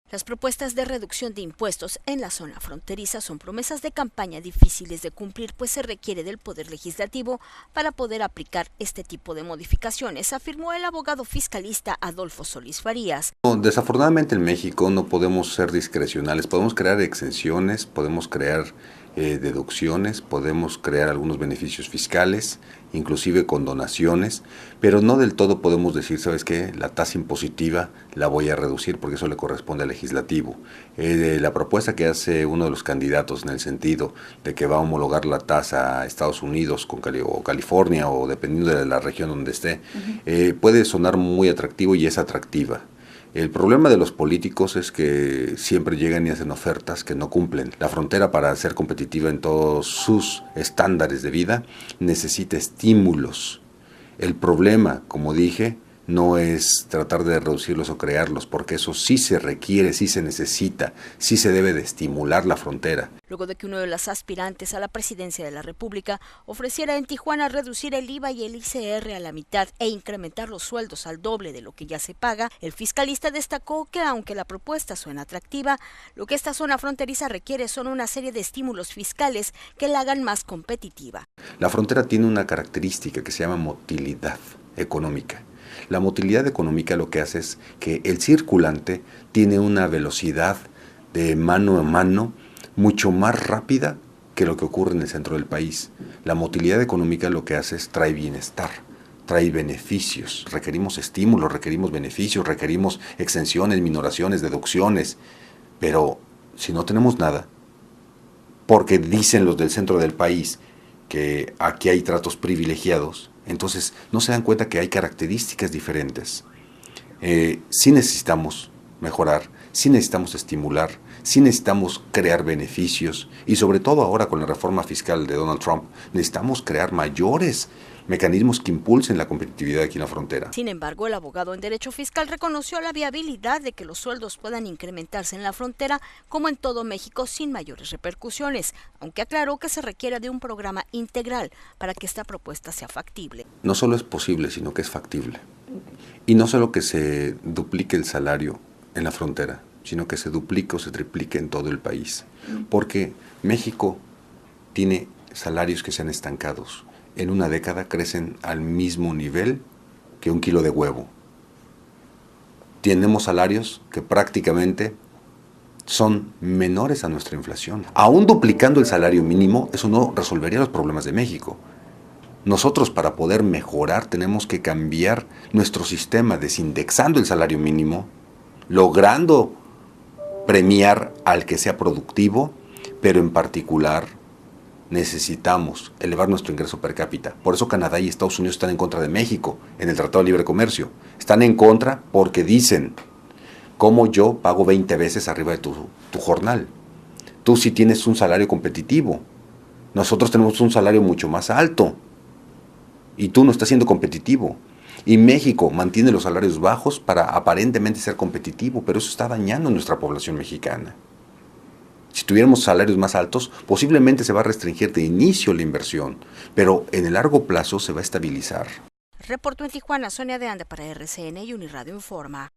Las propuestas de reducción de impuestos en la zona fronteriza son promesas de campaña difíciles de cumplir, pues se requiere del Poder Legislativo para poder aplicar este tipo de modificaciones, afirmó el abogado fiscalista Adolfo Solís Farías. Desafortunadamente en México no podemos ser discrecionales, podemos crear exenciones, podemos crear deducciones, podemos crear algunos beneficios fiscales, inclusive condonaciones, pero no del todo podemos decir, ¿sabes qué? La tasa impositiva la voy a reducir porque eso le corresponde al legislativo. La propuesta que hace uno de los candidatos en el sentido de que va a homologar la tasa a Estados Unidos con o California o dependiendo de la región donde esté, puede sonar muy atractivo y es atractiva. El problema de los políticos es que siempre llegan y hacen ofertas que no cumplen. La frontera, para ser competitiva en todos sus estándares de vida, necesita estímulos. El problema, como dije, no es tratar de reducirlos o crearlos, porque eso sí se requiere, sí se necesita, sí se debe de estimular la frontera. Luego de que uno de los aspirantes a la presidencia de la República ofreciera en Tijuana reducir el IVA y el ICR a la mitad e incrementar los sueldos al doble de lo que ya se paga, el fiscalista destacó que aunque la propuesta suena atractiva, lo que esta zona fronteriza requiere son una serie de estímulos fiscales que la hagan más competitiva. La frontera tiene una característica que se llama motilidad económica. La motilidad económica lo que hace es que el circulante tiene una velocidad de mano a mano mucho más rápida que lo que ocurre en el centro del país. La motilidad económica lo que hace es trae bienestar, trae beneficios. Requerimos estímulos, requerimos beneficios, requerimos exenciones, minoraciones, deducciones. Pero si no tenemos nada, porque dicen los del centro del país que aquí hay tratos privilegiados, entonces no se dan cuenta que hay características diferentes. Sí necesitamos mejorar, sí necesitamos estimular, sí necesitamos crear beneficios y sobre todo ahora con la reforma fiscal de Donald Trump necesitamos crear mayores mecanismos que impulsen la competitividad aquí en la frontera. Sin embargo, el abogado en Derecho Fiscal reconoció la viabilidad de que los sueldos puedan incrementarse en la frontera como en todo México sin mayores repercusiones, aunque aclaró que se requiere de un programa integral para que esta propuesta sea factible. No solo es posible, sino que es factible. Y no solo que se duplique el salario en la frontera, sino que se duplique o se triplique en todo el país. Porque México tiene salarios que se han estancado. En una década crecen al mismo nivel que un kilo de huevo. Tenemos salarios que prácticamente son menores a nuestra inflación. Aún duplicando el salario mínimo, eso no resolvería los problemas de México. Nosotros, para poder mejorar, tenemos que cambiar nuestro sistema desindexando el salario mínimo, logrando premiar al que sea productivo, pero en particular necesitamos elevar nuestro ingreso per cápita. Por eso Canadá y Estados Unidos están en contra de México en el Tratado de Libre Comercio. Están en contra porque dicen, ¿cómo yo pago 20 veces arriba de tu jornal? Tú sí tienes un salario competitivo. Nosotros tenemos un salario mucho más alto. Y tú no estás siendo competitivo. Y México mantiene los salarios bajos para aparentemente ser competitivo, pero eso está dañando a nuestra población mexicana. Si tuviéramos salarios más altos, posiblemente se va a restringir de inicio la inversión, pero en el largo plazo se va a estabilizar. Reportó en Tijuana Sonia de Anda para RCN y Uniradio Informa.